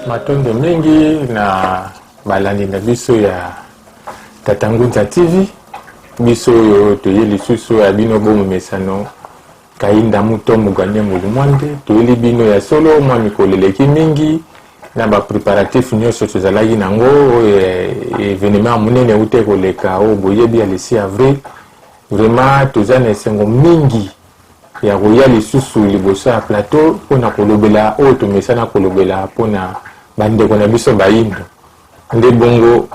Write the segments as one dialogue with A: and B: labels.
A: Matondo mengi na balandi na biso ya Tatangunza TV biso yo toyeli susu ya bino bomo mesano kainda muto muganye mulumwande toyeli bino ya solo mwa mikoleleki mingi na ba preparatif nyonso tozalaki nango événement munene ute koleka o boyebi ya le 6 avril vraiment tozana esengo mingi ya koya lisusu liboso ya plateau mpona kolobela oyo tomesana kolobela mpona bandeko na biso bayindo nde bongo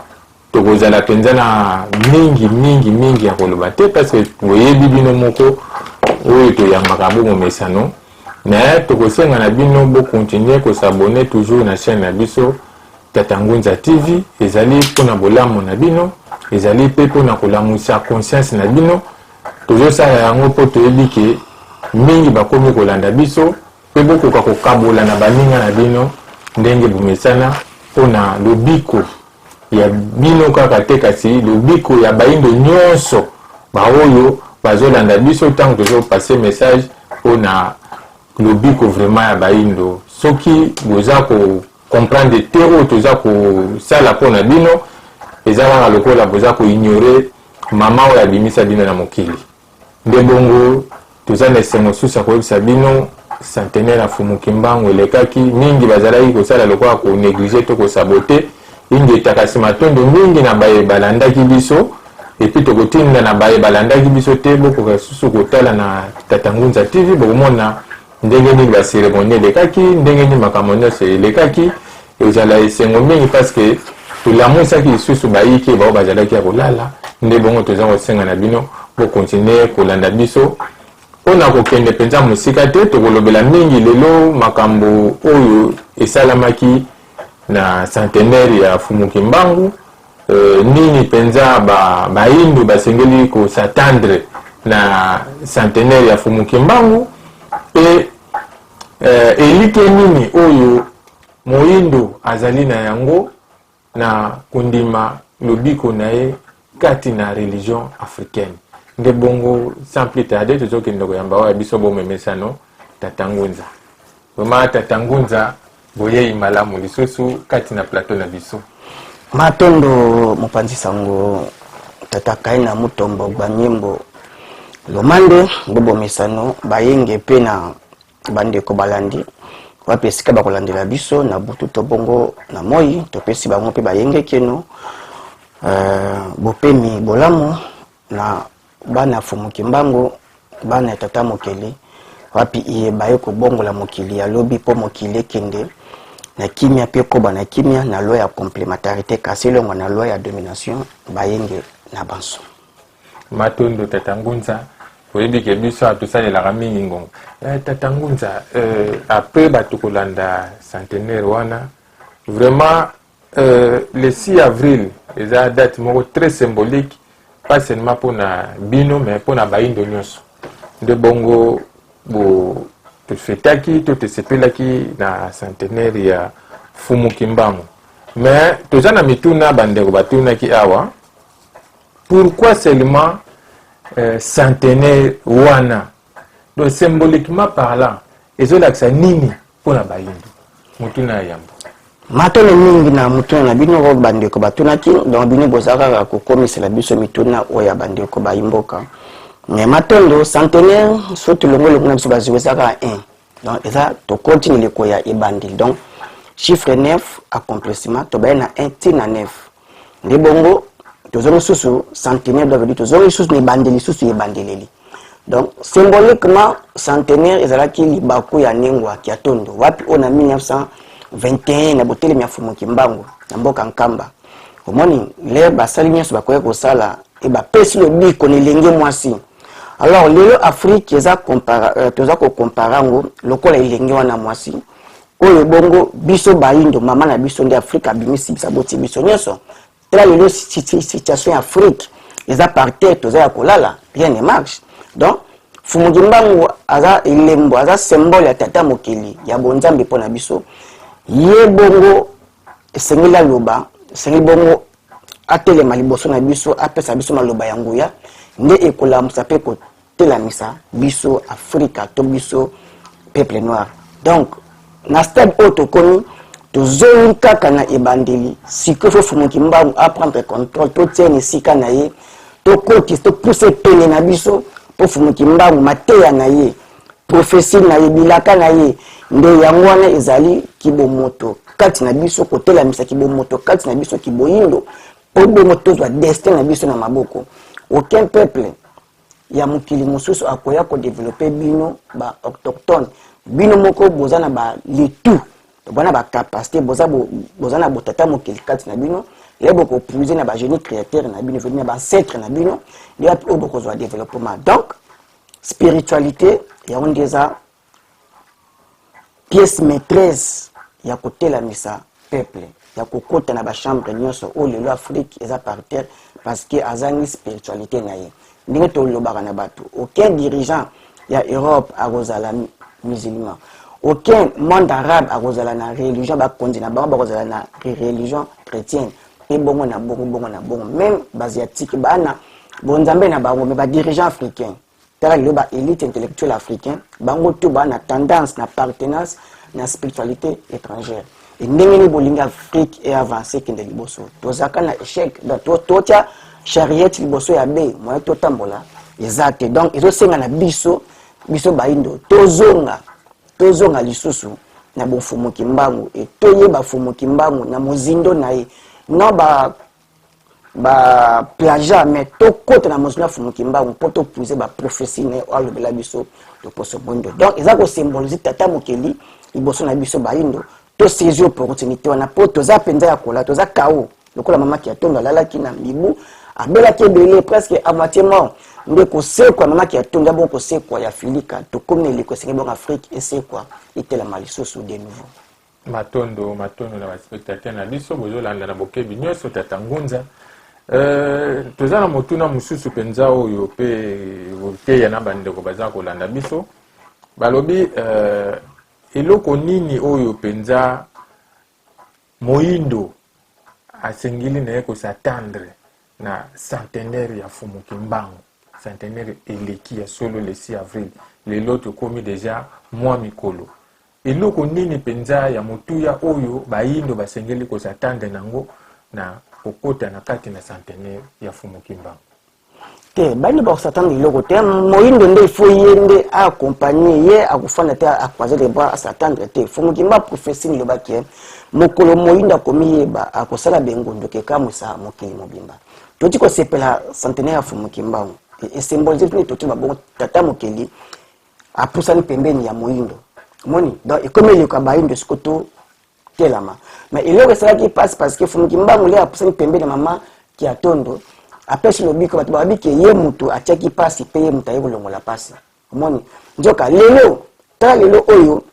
A: tokozala mpenza na mingi ya koloba te parce que boyebi bino moko oyo toyambaka bongo mesano mais tokosenga na bino bokontinue kosabone toujours na chaîne na biso Tatangunza TV ezali mpona bolamu na bino ezali mpe mpona kolamusa conscience na bino tozosala yango mpo toyebi ke mingi bakomi kolanda biso mpe bokoka kokabola na baninga na bino ndenge bomesana mpona lobiko ya bino kaka te kasi lobiko ya bayindo nyonso baoyo bazolanda biso ntango tozopase message mpona lobiko vraiment ya bayindo soki boza comprendre te oyo toza kosala mpona bino eza kaka lokola boza koignore mama oyo abimisa bino na mokili nde bongo toza na esengo susu ya koyebisa bino centenaire ya Fumuki Mbangu elekaki mingi bazalaki kosala lokola konéglige to kosabote ingi etakasi matondo mingi na baye balandaki biso epi tokotinda na baye balandaki biso te bokoka susu kotala na Tatangunza TV bokomona ndenge nini baceremonie elekaki ndenge nini makambo nyonso elekaki ezala esengo mingi parce que tolamusaki lisusu bayiki bao bazalaki ya kolala nde bongo toza kosenga na bino bokontinue kolanda biso mpona kokende mpenza mosika te tokolobela mingi lelo makambo oyo esalamaki na centenaire ya Fumuki Mbangu nini mpenza bayindo basengeli kosatandre na centenaire ya Fumuki Mbangu pe elike nini oyo moyindo azali na yango na kundima lobiko na ye kati na religion africaine nde bongo sans plus tarder tozokende koyamba oyo biso bomemesano Tatangunza vraiment Tatangunza boyei malamu lisusu kati na plateau na biso
B: matondo mopanzi sango tatakai na mutombo banyimbo lomande bomesano bayenge pe na bandeko balandi wapesika bakolandela biso na butu to bongo na moi topesi bango pe bayenge keno bopemi bolamu na bana Fumuki Mbangu bana tata mokeli wapi iye baye ko bongo la mokili ya lobi po mokili kende na kimia pe ko bana kimia na loi ya complémentarité kasi longo na loi ya domination bayenge na banso
A: matondo Tatangunza oyebi ke biso atosalelaka mingi ngongo Tatangunza après batukolanda centenaire wana vraiment le 6 avril eza date moko très symbolique pas seulement pour na bino mais pour na bayindo nyonso nde bongo bo tofetaki to tesepelaki na centenaire ya Fumuki Mbangu mais toza na mituna bandeko batunaki awa pourquoi seulement centenaire wana donc symboliquement parlant ezolakisa nini mpona bayindo mutuna ya yambo
B: matolo mingi na mutuna na bino ko bandeko batunaki donc bino bozaka kokomisela biso mituna oya bandeko bayimboka mais matondo centenaire surtout longolo na biso baziwezaka 1 donc eza to continue ko ya ebandil donc chiffre 9 accomplissement to ba na 1 tina 9 ndi bongo tozongo susu centenaire doit dire tozongo susu ni bandeli susu ebandeleli donc symboliquement centenaire ezalaki libaku ya nengwa kia tondo wapi ona 1921 na botele ya Fumuki Mbangu na mboka Nkamba omoni le basali nyeso bakoye kosala e ba pesi lobiko ni lenge mwasi Alors lelo Afrique eza compara toza ko comparango lokola ilenge wana mwasi oyo bongo biso baindo mama na biso ndi Afrique abimisi bisa boti biso nyoso tela lelo situation Afrique eza par terre toza ya kolala rien ne marche donc Fumuki Mbangu aza ilembo aza symbole ya tata mokili ya bonzambe pona biso ye bongo esengela loba sengi bongo atelema liboso na biso apesa biso maloba ya nguya nde ekolamusa pe kotelamisa biso Afrika to biso peuple noir. Donc na stade auto komi tozongi kaka na ebandeli sikoyo Fumuki Mbangu a prendre contrôle to tiene sika na ye to koti to pousser pene na biso po Fumuki Mbangu mateya na ye prophétie na ye bilaka na ye nde yango wana ezali kibomoto kati na biso kotelamisa kibomoto kati na biso kiboyindo po bomoto zwa destin na biso na maboko. Aucun peuple ya mukili mususu akoya ko développer bino ba autochtone bino moko bozana ba litu bana ba capacité bozana botata mukili kati na bino lebo ko puiser na ba génie créateur na bino venir ba ancêtre na bino ya po boko zwa développement. Donc spiritualité ya ondeza pièce maîtresse ya kotelamisa peuple ya kokota na ba chambre nyonso o lelo Afrique eza par terre parce que azangi spiritualité na ye ndenge to lobaka na bato. Aucun dirigeant ya Europe a rozala musulman, aucun monde arabe a rozala na religion ba kondi na bango ba rozala na religion chrétienne pe bongo na bongo même basiatique bana bonzambe na bango mais ba dirigeant africain tala le ba élite intellectuelle africain bango to ba na tendance na appartenance na spiritualité étrangère et ndenge bolinga Afrique et avancer kende liboso tozaka na échec donc totia chariot liboso ya be moyo to tambola exact. Donc ezo senga na biso baindo tozonga lisusu na Fumuki Mbangu et toyeba Fumuki Mbangu na mozindo na ye non ba plagiat mais to kote na mozindo Fumuki Mbangu pour to poser ba prophétie na alobela biso to poso bondo. Donc ezako symboliser tata mokeli liboso na biso baindo to saisir opportunité wana po toza penza ya kola toza kao lokola mama ki atonda lalaki na mibu abela ki belé presque à moitié mort nde ko sekwa mama ki atonda bon ko sekwa ya filika to comme les ko sengi bon Afrique et c'est quoi itela malisoso de nouveau
A: matondo na ba spectateur na biso bozo landa na bokebi nyoso tata ngunza tozana motuna mususu penza oyo pe wote ya na bande ko baza ko landa biso balobi eloko nini oyo penza moindo asengili na ko s'attendre na centenaire ya Fumuki Mbangu centenaire eleki ya solo le 6 avril lelo to komi déjà mois mikolo eloko nini penza ya motuya oyo baindo basengeli ko s'attendre nango na kokota na kati na centenaire ya Fumuki Mbangu
B: te bani ba s'attendre eloko te moindo nde faut yende accompagner ye akufana te a croiser les bras à s'attendre te Fumuki Mbangu prophétie le bakie mokolo moindo komi yeba akosala bengondo ke kamusa mokili mobimba toti ko sepela centenaire ya Fumuki Mbangu et symboliser tout toti babon tata mokeli apusani pembeni ya moindo moni donc et comme il ka baindo skoto telama mais il est ça qui passe parce que Fumuki Mbangu le apusani pembeni mama ki atondo apesi lobiko bato babiki ye mutu atiaki pasi pe ye mutu ayebulongola pasi moni njoka lelo tala lelo oyo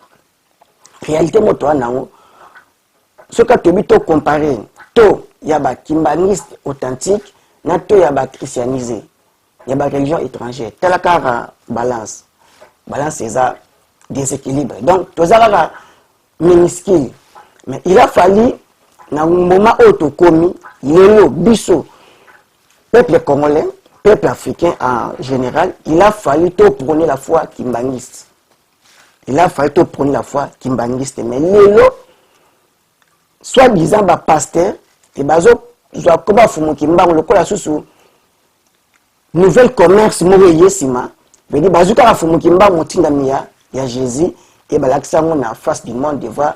B: réalité moto anango soka tobi to comparer to ya ba kimbaniste authentique na to ya ba christianisé ya ba religion étrangère tala kara balance c'est ça déséquilibre donc tozala minuscule mais il a fallu na moment auto komi lelo biso peuple congolais peuple africain en général il a fallu to prôner la foi kimbaniste mais lelo soit disant ba pasteur et bazo zo koba Fumuki Mbangu lokola susu nouvelle commerce mo yesima veut bazo ka Fumuki Mbangu tinda miya ya Jésus et balakisa ngo na face du monde de voir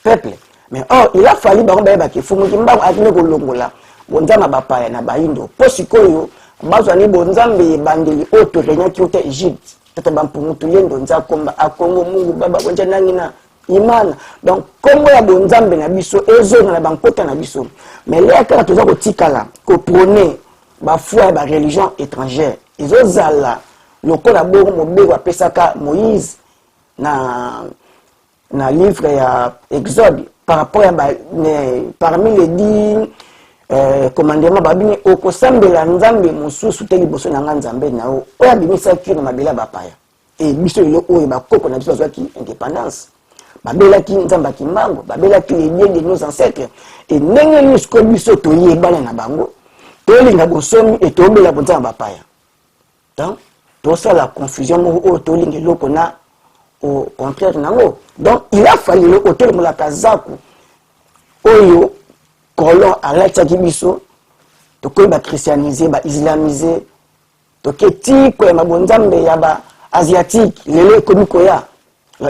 B: peuple mais il a fallu ba ba ke Fumuki Mbangu atine ko longola bonzama bapaya na baindo posikoyo bazo ni bonzambe bandeli auto renya ki uta Egypte tata bampungutu yendo nza komba akongo mungu baba bonja nangina imana donc Congo ya bonzambe na biso ezona na bankota na biso mais là quand toza ko tikala ko prôner ba foi ba religion étrangère ezozala lokola bongo mobeko apesaka Moïse na livre ya Exode par rapport à parmi les 10 commandements babini okosambela nzambe mosusu te liboso na nzambe na o oya bimisaki na mabela bapaya et biso lelo oyo bakoko na biso azwaki indépendance babelaki nzamba kimbango babelaki les dieux de nos ancêtres et ndenge nyusko biso toyebana na bango tolinga bosomi et tobela bonzamba bapaya donc tout ça la confusion mo tolinga loko na au contraire nango. Donc il a fallu le hôtel de la Kazaku oyo kolon arrête biso to ko ba christianiser ba islamiser to keti ko ma bonzambe ya ba asiatique lelo komiko ya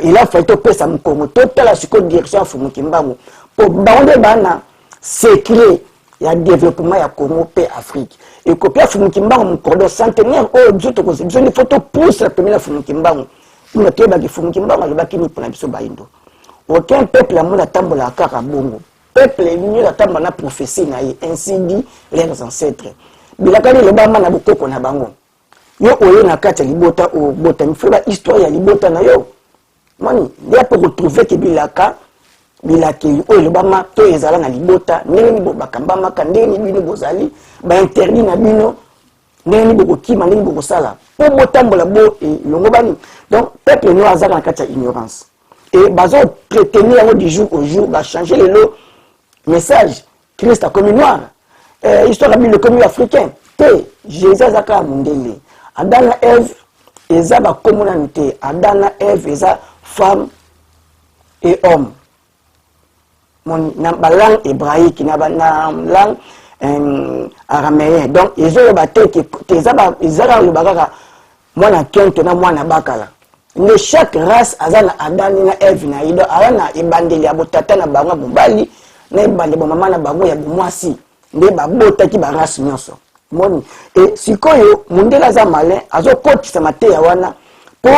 B: il a fallu to pesa mkongo total la siko direction fumu kimbango po bande bana secret ya développement ya Congo pe Afrique et copia fumu kimbango mkodo centenaire o biso ko biso ni photo pousse la première fumu kimbango. Aucun peuple a mon attendre la carabongo. Peuple est venu attendre la prophétie, ainsi dit leurs ancêtres. Mais la carrière, le bama na beaucoup qu'on a bango. Yo oye na kata libota o bota, il faut la histoire ya libota na yo. Mani, il y a pour retrouver que bilaka, bilaki o le bama to ezala na libota, neni bo bakambama kandeni bino bozali, ba interdit na bino. Neni boko kima neni boko sala po botambola bo et longo bani. Donc peuple noir azaka na kati ya ignorance et bazo prétenir du jour au jour va changer le message Christ a commis noir histoire de le commis africain te Jésus azaka mundele Adam et Ève eza ba communauté Adam et Ève eza femme et homme mon na langue hébraïque na langue araméen donc ils ont battu que ezala le bagaka mwana kento na mwana bakala ne chaque race azana Adam na Ève na ido arana ibandeli ya botata na bango mobali na ibande bo mama na bango ya bomwasi nde babotaki ba race nyonso moni et sikoyo mundela za malin azokotisa mate ya wana po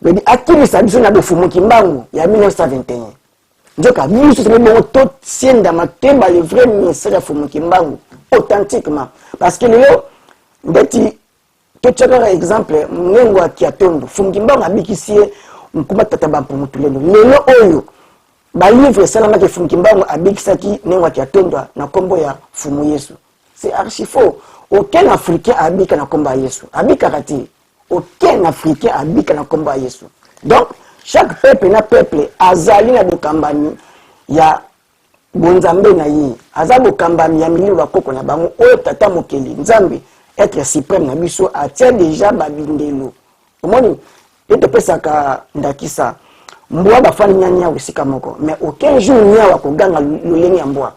B: bedi akimisa biso na bofumu kimbangu ya 1921 njoka biso se bongo to sienda matemba le vrai message ya fumu kimbangu authentiquement parce que lelo ndeti to tchaka exemple mwengo akiatondo fumu kimbangu abikisie mkumba tata bampu mutulendo lelo oyo ba livre salama ke fumu kimbangu abikisaki nengo akiatondo na kombo ya fumu Yesu c'est archi faux. Aucun Africain habite na komba Yesu abika kati aucun Africain habite na komba Yesu. Donc chaque peuple na peuple azali na bokambani ya bonzambe na yi aza bokambani ya milio bakoko na bango oyo tata mokeli nzambe être suprême na biso atia déjà babindelo omoni ete pesaka ndakisa mbwa bafani nyanya usika moko mais aucun jour nya wa koganga lolenge ya mbwa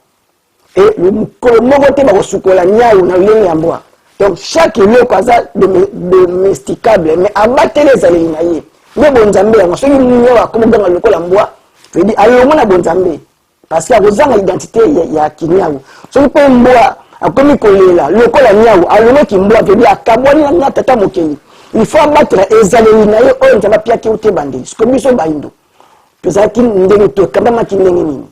B: et le moko te ba kosukola nya na lolenge ya mbwa. Donc chaque eloko aza domesticable mais abatele ezali na yi ne bonzambe yango soki nya wa komoganga lokola mbwa veut dire alongo na bonzambe parce que akozanga identité ya kinyawo soki pe mbwa akomi kolela lokola nyawo alongo ki mbwa veut dire akabwani na tata mokeli il faut abattre ezaleli na ye oyo nzamba piaki ute bandeli siko biso baindo tozalaki ndenge tokambamaki ndenge nini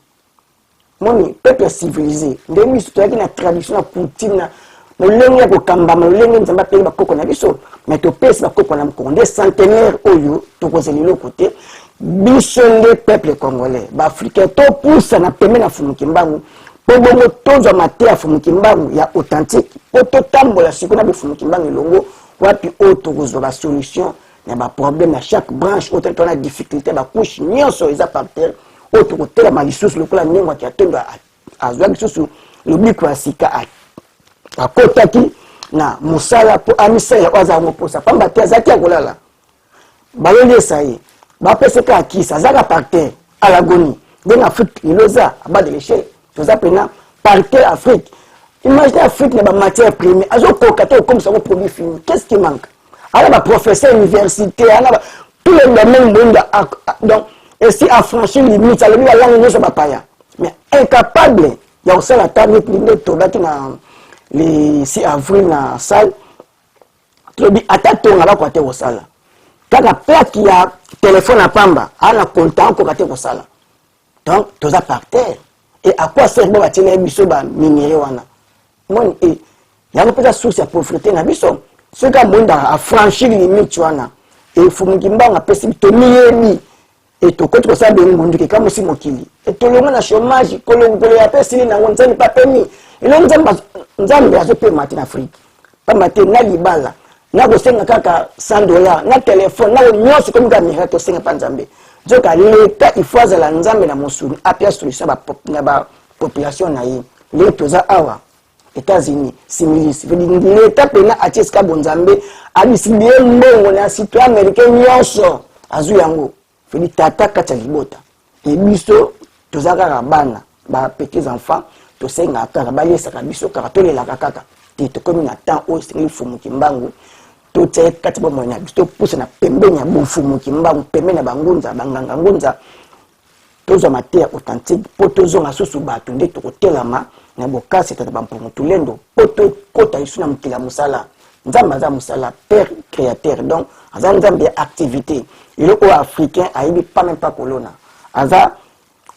B: moni peuple civilisé ndenge biso toyaki na tradition na coutume na molenge ya kokambama molenge nzamba peli bakoko na biso mais topesi bakoko na mkongo nde centenaire oyo tokozeli eloko te biso nde peuple congolais baafricain topusa na peme na fumu kimbangu po bongo tozwa mate ya fumu kimbangu ya authentique po totambola siko na bifumu kimbangu elongo wapi oyo tokozwa basolution na baproblème na chaque branche oyo tona difficulté bakouche nyonso eza par terre oyo tokotelama lisusu lokola ndenge akiatondo azwaki lisusu lobiko ya sika akotaki na mosala po amisala oyo azala moposa pamba te azalaki ya kolala balolesa ye bapeseka akisa azaka par terre alagoni ndenge afrique iloza aba de l'échelle toza pena par terre afrique. Imaginez l'Afrique n'a pas matière première. Comme ça, on produit fini. Qu'est-ce qui manque? Alors, les professeurs universitaires, tous les domaines monde. Donc, et si affranchir les limites, ça veut dire que la langue ne soit pas païen. Mais incapable, il y a aussi la table qui est le 6 avril dans la salle. Tu dis, attends, tu vas côté au salle. Quand la plaque qui a téléphone à Pamba, elle a content pour côté au salle. Donc, tu es par terre. Et à quoi sert le biso ba minéré wana? Mon et il y a une source de pauvreté na biso Ce qui a franchi les limites, et Fumukimba a passé tout mieux. Et tout côté ça de monde qui comme si mokili et tout le monde a chômage kolongo ya pesi na nzambe pas permis et le nzambe a fait matin Afrique pas matin na libala na ko senga kaka $100 na téléphone na nyonso comme kamera to senga pa nzambe joka leta ifoza la nzambe na mosuni apia solution ba population na yi le toza awa États-Unis similis leta pena atiska bonzambe abisibie mbongo na citoyen américain nyonso azu yango Feli tata kata libota. Et biso, tozaka rabana, ba petits enfants, to senga kaka, ba yesa ka biso kaka, to le la kaka. Te to komi na temps o sengi Fumukimbangu. To tse kati bo mona biso pousse na pembe nya bo Fumukimbangu, pembe na bangunza, banganga ngunza. Tozo matea authentique, po tozo nga susu batu nde to kotelama na bokasi tata bampongo tulendo, po to kota isu na mukila musala. Nzamba za musala, père créateur, donc aza nzambe activité. Le haut africain a eu pas même pas colonna. Aza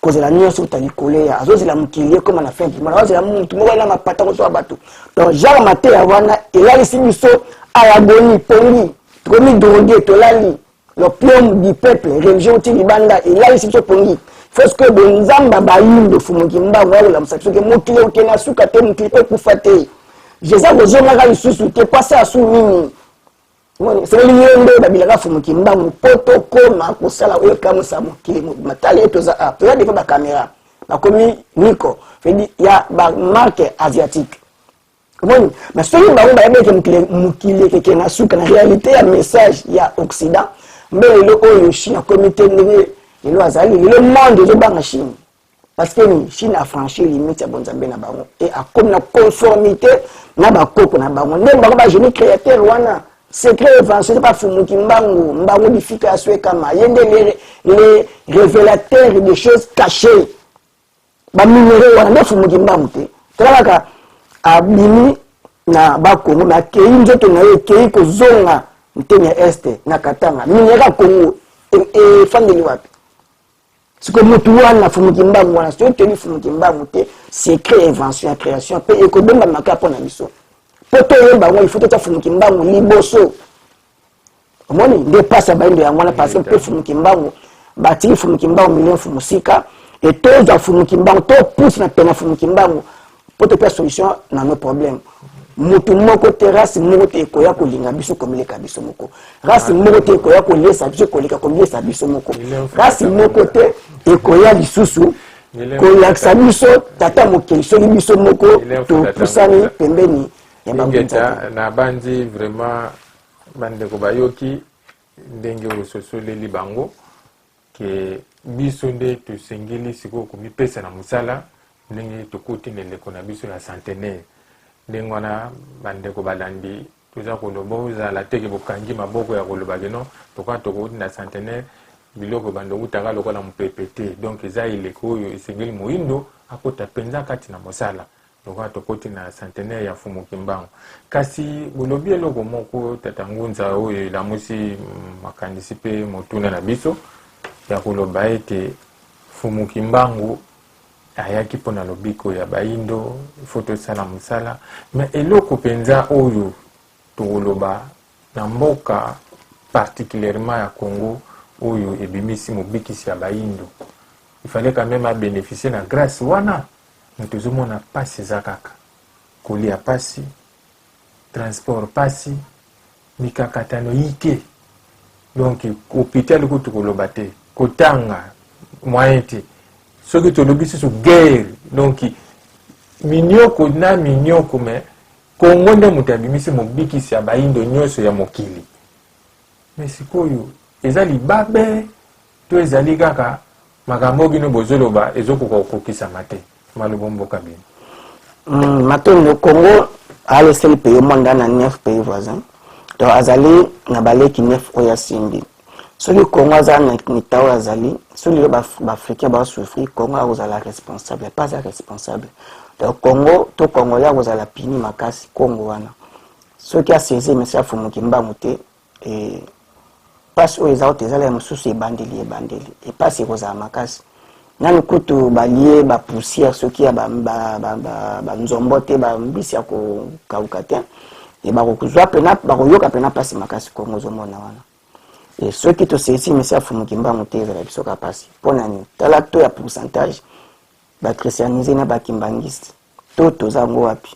B: cause la nuit sur tali collé, azo la mukilier comme on a fait. Moi c'est la tout moi na mapata ko so bato. Donc Jean Maté awana et là ici biso ayagoni pongi, promis drogué to lali. Le plomb du peuple, religion ti libanda et là ici biso pongi. Faut que bonzamba ba yimbe Fumukimba wa la msakso ke mukile okena suka te mukile ko fate. Jésus bozonga ka lisusu te passer à sous nini. C'est l'yendo babilaka Fumukimba poto koma kosala oyo kamusa mokili matale toza a toza defa ba caméra ba komi Nico fait ya ba marque asiatique bon mais celui ba ba yebeke mokili keke na suka na réalité ya message ya occident mbele le oyo Chine comité ndenge le azali le monde de banga Chine parce que Chine a franchi les limites ya bonzambe na bango et a comme na conformité na ba koko na bango ndemba ba génie créateur wana secret invention pas Fumukimbangu mbangu bifika aswe kama yende les révélateurs de choses cachées ba minéraux wana Fumukimbangu te talaka abimi na ba Congo na kei njoto na ye kei ko zonga mtenya este na Katanga minéraux Congo e fandeli wapi siko mutu wana Fumukimbangu wana sio teli Fumukimbangu te secret invention création pe e ko bomba makapo na biso poto yemba il faut que Fumukimbangu liboso omoni ndepasa baindo ya mwana parce que Fumukimbangu bati Fumukimbangu million fumusika et toza Fumukimbangu to pousse na pena Fumukimbangu poto pe solution na nos problèmes mutu moko te race moko te koya ko linga biso komileka biso moko race moko te koya ko lesa biso koleka komilesa biso moko race moko te ekoya lisusu ko yaksa biso tata mokeli soli biso moko to pusani pembeni.
A: Ingeta na bandi vraiment bande ko bayoki ndenge ososoleli bango ke biso nde to sengeli siko ko mipesa na musala ndenge to kotinele ko na biso ya centenaire ndenge wana bande ko balandi tuza ko loboza la teke bokangi maboko ya koloba geno to ka to ko na centenaire biloko bando utaka lokola mpepete donc eza ile ko yo sengeli moindo akota penza kati na musala. Donc on a tokoti na centenaire ya Fumukimbangu kasi bolobi eloko moko tata ngunza oyo la musi makandisi pe motuna na biso ya koloba ete Fumukimbangu ayaki pona lobiko ya baindo foto sala musala mais eloko penza oyo tokoloba na mboka particulièrement ya Congo oyo ebimisi mobikisi ya baindo il fallait quand même bénéficier na grâce wana. Nous devons passer zakaka. Kolia pasi, transport pasi, mikakatano ike. Donc, hôpital ko tukolobate, kotanga, moyente. Ce que tu lobby sur guerre. Donc, minyoko na minyoko me, Congo nde mutabimisi mobiki si abaindo nyoso ya mokili. Mais sikoyo, ezali babe, to ezali kaka, makambo bino bozoloba, ezoko kokokisa mate. Malubombo kabine.
B: Maintenant, le Congo a laissé le pays monde dans 9 pays voisins. Donc, Azali n'a balé qui 9 oya simbi. Celui le Congo a nitawa Azali, celui le Africain va souffrir, Congo a la responsable, pas la responsable. Donc, Congo, tout Congolais a la pini makasi Congo wana. Ceux qui a saisi, mais c'est Fumukimba mouté et passe aux autres, ils allaient me soucier bandeli. Et passe aux makasi. Nani kutu balie ba poussière ce qui a ba nzombote ba mbisi ya ko kaukate et bakokuzwa pena bakoyoka pena pasi makasi Congo zomona wana et ceux qui te saisi monsieur Fumukimba muteza la biso kapasi pona ni tala to ya pourcentage ba christianiser na ba kimbangiste to tozango wapi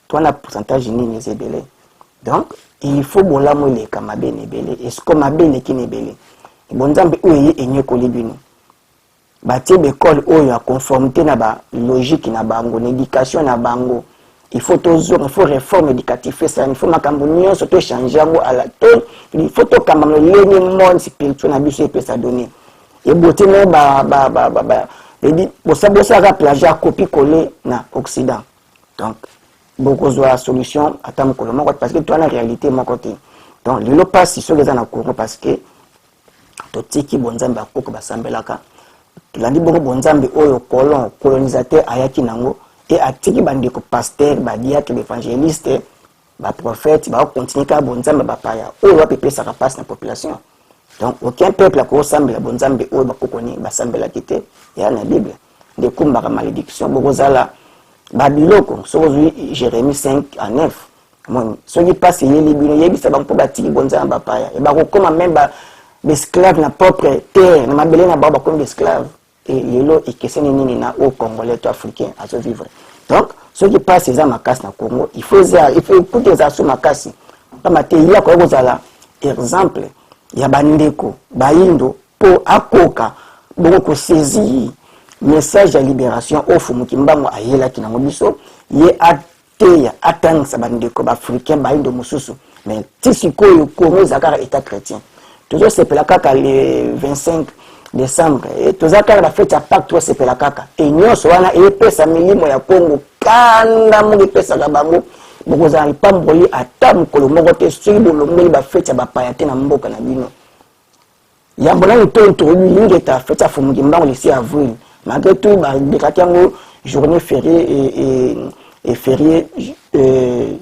B: to na pourcentage nini ezebele donc il faut bolamo le kamabene belé et ce comme mabene ki nebele bonzambe oye enyeko libino batie l'école oyo a conformité na ba logique na bango éducation na bango il faut toujours il faut réforme éducative ça il faut makambo nyonso to changer ngo à la tone il faut to kamamo lenye monde spirituel na biso peut ça donner et beauté no et dit bosa ka plagiat copie coller na occident donc beaucoup de solution à mokolo moko parce que toi la réalité mon côté donc le passe sur les ana Congo parce que to tiki bonzambe akoko basambelaka tulandi bongo bonzambe oyo colonisateur ayaki nango et atiki bandeko pasteur badiaki évangéliste ba prophète ba continuer ka bonzambe ba paya oyo ba pepesa ka passe na population donc aucun peuple a ressemble bonzambe oyo bakokoni basambela kité ya na bible de kumba ka malédiction bokozala babiloko sokozui Jérémie 5:9 mon soki passe yeli bino yebisa bango batiki bonzambe ba paya et bakokoma même ba esclaves na propre terre na mabele na baba comme esclaves et lelo ikeseni nini na au congolais to africain à se vivre donc ceux qui passent ça makasi na Congo il faut écouter ça sur makasi pas maté il y a quoi zala exemple ya bandeko baindo po akoka beaucoup saisir message de libération au Fumukimbango ayela ki na mobiso ye ateya atangisa bandeko ba africain baindo mususu mais tisiko yo Congo zakara état chrétien toujours c'est la kaka le 25 décembre et tous akara la fête à Pâques toi c'est la kaka et nyonso wana e pesa milimo ya Congo kanda mo pesa ka bango bokoza ipamboli ata mokolo moko te soki bolongoli ba fête ya bapaya te na mboka na bino yambola ni tonto lingeta fête ya Fumukimbango le 6 avril malgré tout ba dekati yango journée fériée et férié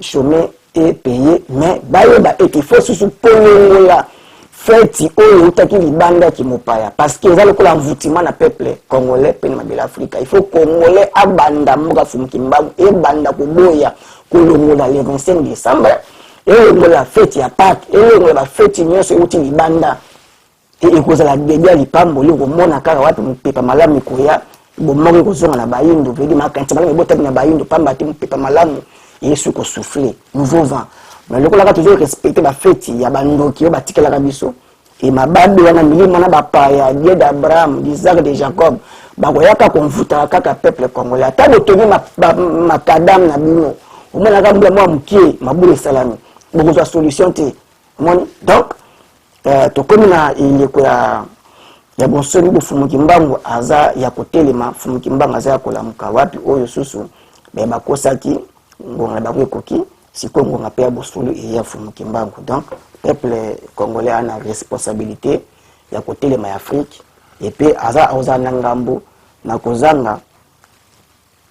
B: chômé et payé mais bayeba et il faut sous polongola fête oyo utaki libanda ki mopaya parce que ezali kola mvutima na peuple congolais pe na bela Afrika il faut congolais abanda mboka Fumukimbango e banda koboya kolongola le 25 décembre et la fête ya Pâques et la fête nyonso uti libanda et ekozala bebia lipamboli komona kaka wapi mpepa malamu koya bomoki kozonga na bayindo vedi makanti malamu botaki na bayindo pamba te mpepa malamu yesu ko souffler nouveau vent mais le kolaka toujours respecter la fête ya bandoki yo batikela ka biso et mababe wana milimo na bapaya Dieu d'Abraham d'Isaac de Jacob bakoyaka konvuta kaka peuple congolais ata botoki makadam na bino omona ka mbula mwa mukie mabule salami bokozwa solution te donc to komina ileko ya bonsoni bu Fumukimbango aza ya kotelema Fumukimbango aza ya kolamuka wapi oyo susu be bakosaki ngonga bakoki siko ngonga pe ya bosulu ya Fumukimbango donc peuple congolais a une responsabilité ya kotelema ya Afrique et puis aza ozana ngambo na kozanga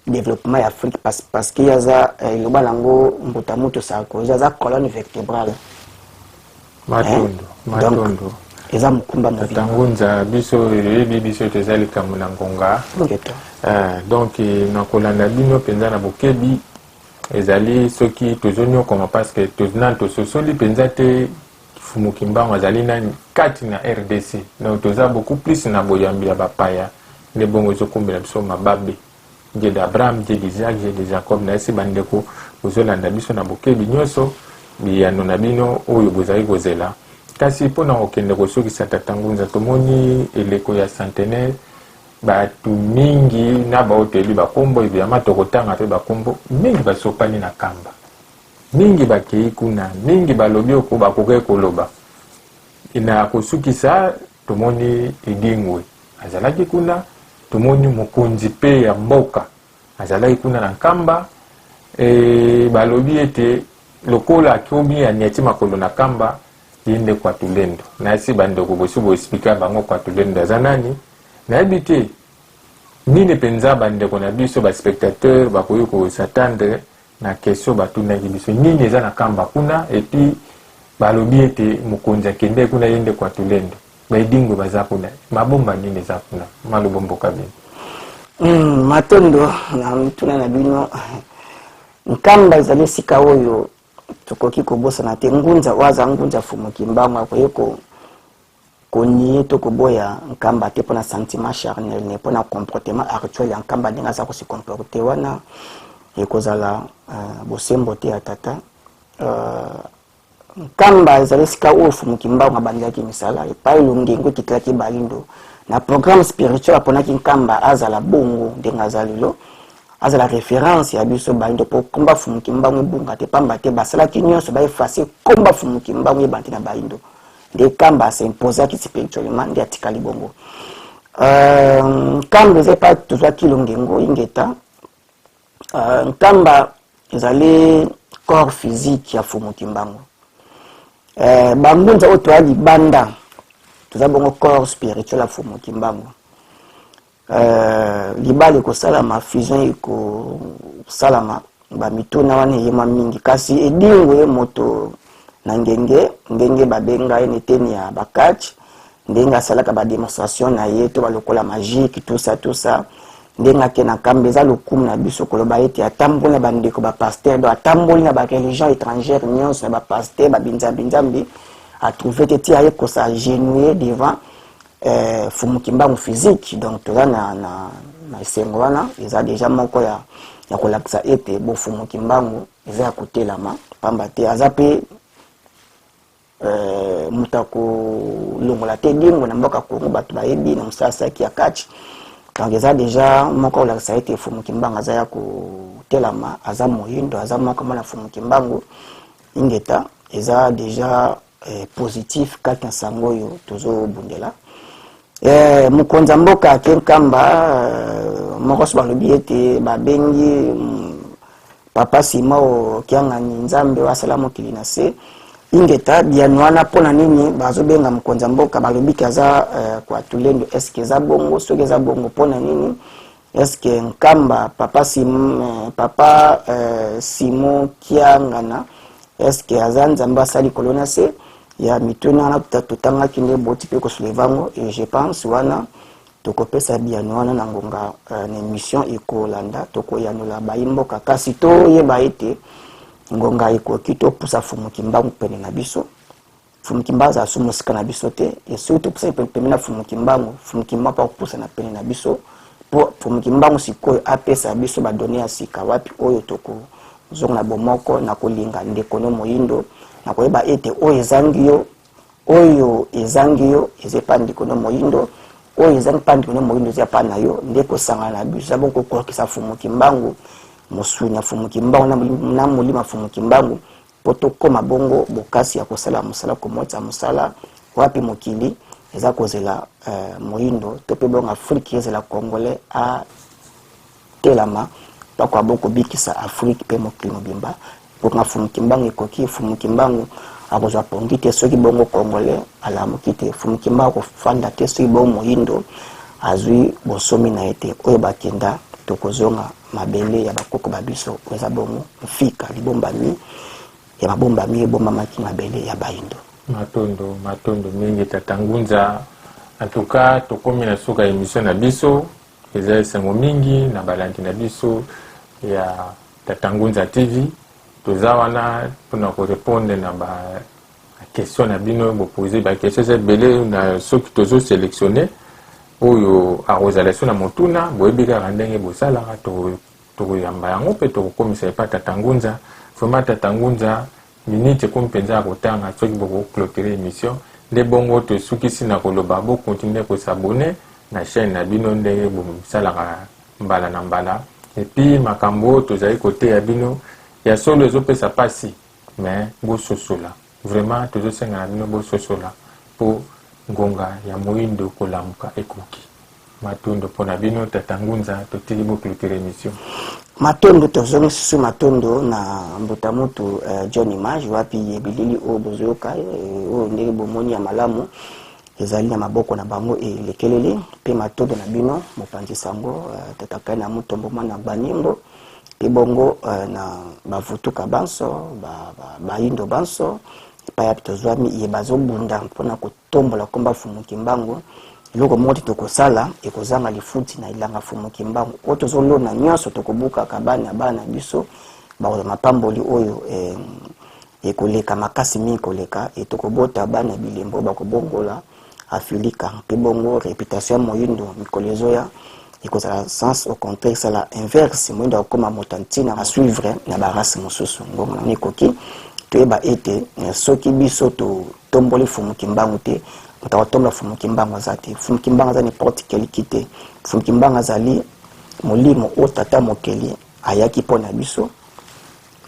B: développement ya Afrique parce que yaza iloba nango mbuta muto sa ko yaza colonne vertébrale
A: matondo
B: eza mukumba mo
A: tangunza biso yebi biso tezali kamuna ngonga donc na kolanda bino penza na bokebi ezali soki tozonyo koma parce que tozna tososoli penza te Fumukimbango azali na kati na RDC donc toza beaucoup plus na boyambi ya bapaya ne bongo zokumbela biso mababe Dieu d'Abraham Dieu d'Isaac Dieu de Jacob na esi bandeko bozolanda biso na bokebi nyonso biyano na bino oyo bozali kozela kasi pona okende kosokisa tatangunza tomoni eleko ya centenaire batu mingi na baoteli bakombo evidemment tokotanga pe bakombo mingi basopani na kamba mingi bakei kuna mingi balobi oko bakoke koloba ina kosukisa tomoni Edingwe azalaki kuna tomoni mokonzi pe ya mboka azalaki kuna na kamba balobi ete lokola akomi anyati makolo na kamba yinde kwa tulendo na esi bandeko bosubo expliquer bango kwa tulendo azanani na ebite nini penza bandeko na biso ba spectateur bakoyi ko s'attendre na question batunaki biso nini eza na kamba kuna et puis balobi ete mokonzi akende kuna yinde kwa tulendo baidingo baza kuna mabomba nini eza kuna malobombo kabini
B: matondo na mtuna na bino nkamba ezali sika oyo tokoki kobosana te ngunza waza ngunza fumuki mbango akoye konie to koboya nkamba te pona sentiment charnel ne pona comportement actuel ya nkamba ndinga za ko se comporter wana ekozala bosembo te ya tata nkamba ezali sika oyo fumuki mbango abandaki misala epai lungengo tiklaki balindo na programme spirituel aponaki nkamba azala bongo ndenge azali lo azala référence ya biso balindo po komba fumuki mbango bunga te pamba te basalaki nyonso ba effacer komba fumuki mbango ebandi na balindo nde kamba s'imposaki spirituellement nde atikali bongo nkamba ezali pa tozwaki lungengo ingeta nkamba ezali corps physique ya fumuki mbango bangunza oyo toya libanda toza bongo corps spirituel ya fumuki mbango libala ekosalama fusion ekosalama bamituna wana eyema mingi kasi edingo ye moto na ngenge babenga ye neteni ya bakach ndenge asalaka bademonstration na ye to balokola magique tout ça ndenge ake na kambe eza lokumu na biso koloba ete atamboli na bandeko bapaster do atamboli na bareligion étrangère nyonso na bapaster babinzambi atrouve te ti aye kosagenouiller devant fumuki mbango physique donc toza na esengo wana eza déjà moko ya kolakisa ete bo fumuki mbango eza ya kotelama pamba te aza pe muta kolongola te dingo na mboka Kongo bato bayebi na mosalasaki ya kachi donc eza déjà moko kolakisa ete fumuki mbango aza ya kotelama aza moyindo aza moko mwana fumuki mbango ingeta eza déjà positif kati na sango oyo tozobundela mukonza mboka ake nkamba moko so balobi ete babengi papa sima o kiangani nzambe wasala mokili na se ingeta biano wana mpona nini bazobenga mukonza mboka balobi kaza kwa tulendo eske eza bongo soki eza bongo mpona nini eske nkamba papa simo kiangana eske aza nzambe asali kolona se ya mituna wana tutangaki nde boti pe kosulevango et je pense wana tokopesa biano wana na ngonga na émission ekolanda tokoyanola bayimboka kasi toyeba ete ngonga ekoki topusa fumuki mbango pene na biso fumuki mbango aza so mosika na biso te et surtout topusa pene na fumuki mbango pa kopusa na pene na biso po fumuki mbango sikoyo apesa biso badone ya sika wapi oyo tokozonga na bomoko na kolinga ndeko no moyindo na koyeba ete oyo ezangi yo ezepa ndeko no moyindo oyo ezangi pa ndeko no moyindo ezepa na yo nde kosangana na biso eza bongo kokokisa fumuki mbango mosuni ya fumuki mbango na molima fumuki mbango po tokoma bongo bokasi ya kosala mosala komotisa mosala wapi mokili eza kozela moyindo to pe bongo Afrique ezela congolais a telama pakwa boko bikisa Afrique pe mokili mobimba pour na fumuki mbango ekoki fumuki mbango akozwa pongi te soki bongo congolais alamuki te fumuki mbango kofanda te soki bongo moyindo azwi bosomi na ete oyo bakenda tokozonga mabele ya bakoko babiso eza bongo mfika libombami ya mabombami ebombamaki mabele ya bayindo
A: matondo mingi tatangunza en tout cas tokomi na suka émission na biso eza esengo mingi na balandi na biso ya tatangunza TV toza wana mpona korépondre na question na bino boposer baquestion ebele na soki tozosélectionne oyo akozala so na motuna boyebi kaka ndenge bosalaka tokoyamba yango mpe tokokomisa epa tatangunza vraiment tatangunza minute ekomi mpenza ya kotanga soki bokoclôturer émission nde bongo tosukisi na koloba bokontinue kosabone na chaîne na bino ndenge bosalaka mbala na mbala epuis makambo oyo tozali koteya bino ya solo ezopesa pasi mais bososola vraiment tozosenga na bino bososola po ngonga ya moyindo kolamuka ekoki matondo mpona bino tatangunza totili boclôturer émission
B: matondo tozongi susu matondo na mbuta mutu John Image wapi ebilili oyo bozoyoka oyo ndenge bomoni ya malamu ezali na maboko na bango elekelele pe matondo na bino mopanzi sango tatakai na mutombo mwana banimbo pe bongo na bavutuka banso bayindo banso paya tozwami ye bazobunda mpona kotombola komba fumuki mbango loko moti tokosala ekozanga lifuti na ilanga fumuki mbango otozolona nyonso tokobuka kabana bana biso bakoza mapamboli oyo et koleka makasi mi koleka et tokobota bana bilembo bakobongola afilika pe bongo réputation moyindo mikolezoya et que ça sens au contraire ça la inverse moyindo comme motantina à suivre na barasi mosusu ngongo na nikoki toyeba ete soki biso to tomboli fumu kimbangu te mutawatomba fumu kimbangu azate fumu kimbangu azani porte kelikite fumu kimbangu azali molimo otata mokeli ayaki pona biso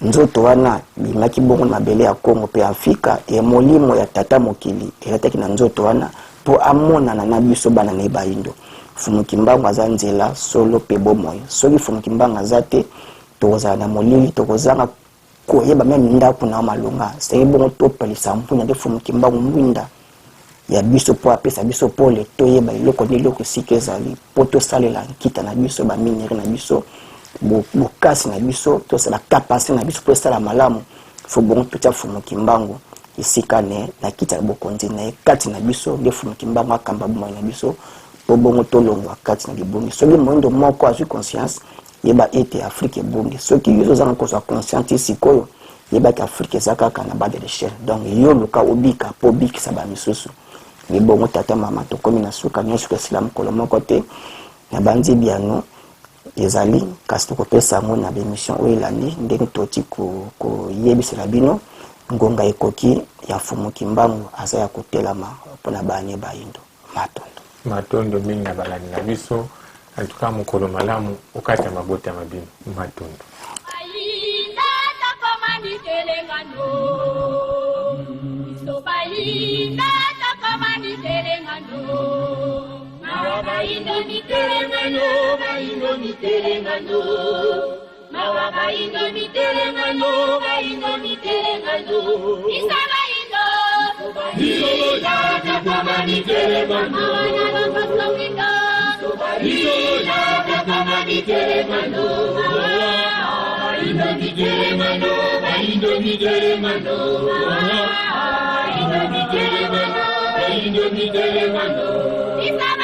B: nzoto wana bimaki bongo mabele ya Kongo pe Afrika e molimo ya tata mokili elataki na nzoto wana po amona na biso bana ne baindo fumu kimbangu azanzela solo pe bomoy soki fumu kimbangu azate toza na molili tokozanga koyeba même ndako na malonga c'est bongo to pelisa mpunya de fumu kimbangu mwinda ya biso po apesa biso pole toyeba iloko ni loko sikezali po to salela nkita na biso ba minere na biso bokasi na biso to sala kapasi na biso po sala malamu fo bongo tutia fumu kimbangu isikane na kita bokonzi na kati na biso de fumu kimbangu akamba bomoy na biso po bongo to longwa kati na libongi soki mondo moko azu conscience yeba ete Afrique bongi soki yozo zanga ko sa conscience sikoyo yeba ka Afrique zakaka na bade de l'échelle donc yo luka obika po bikisa ba misusu ni bongo tata mama to komi na suka nyoso ka islam kolomo kote na banzi biano ezali kasi tokopesa ngo na bemission oyo elandi ndenge toti ko yebisela bino ngonga ekoki ya fumu kimbangu aza ya kotelama mpona bane baindo
A: matondo mingi na balani na biso antuka mokolo malamu okati ya mabota mabino matondo
C: Mawabaindo miterengano, baindo miterengano. Mawabaindo miterengano, baindo miterengano. Isabaindo, Isolo kama miterengano. Mawabaindo miterengano, Isolo kama miterengano. Mawabaindo miterengano, baindo miterengano. Mawabaindo miterengano, baindo miterengano.